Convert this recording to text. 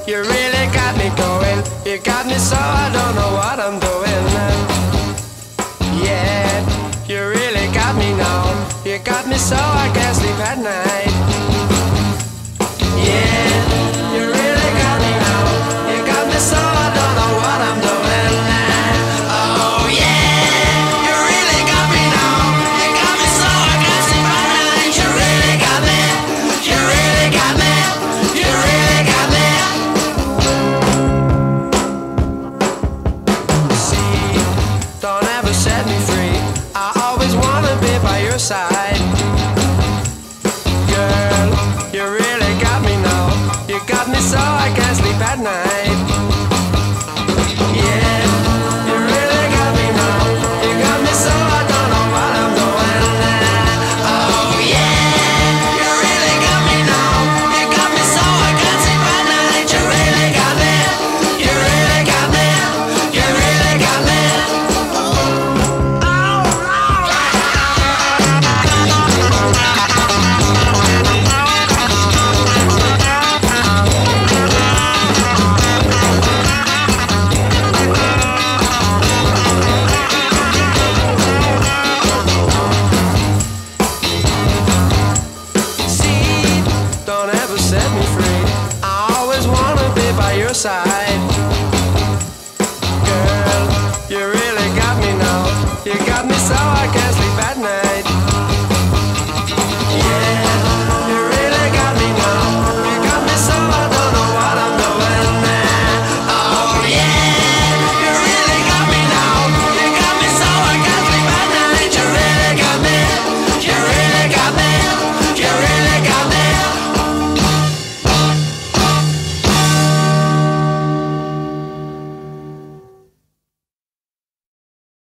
You really got me going. You got me so I don't know what I'm doing. Yeah, you really got me now. You got me so I can't sleep at night. Yeah, you really got me now. You got me so I don't know what I'm doing. Oh yeah, you really got me now. You got me so I can't sleep at night. You really got me. You really got me. You really got me. Don't ever set me free. I always wanna be by your side. Girl, you really got me now. You got me so I can't sleep at night. Yeah, you really got me now. You got me so I don't know what I'm doing. Oh yeah, you really got me now. You got me so I can't sleep at night. You really got me. You really got me. You really got me. Don't ever set me free. I always wanna be by your side. Girl, you really got me now. You got me so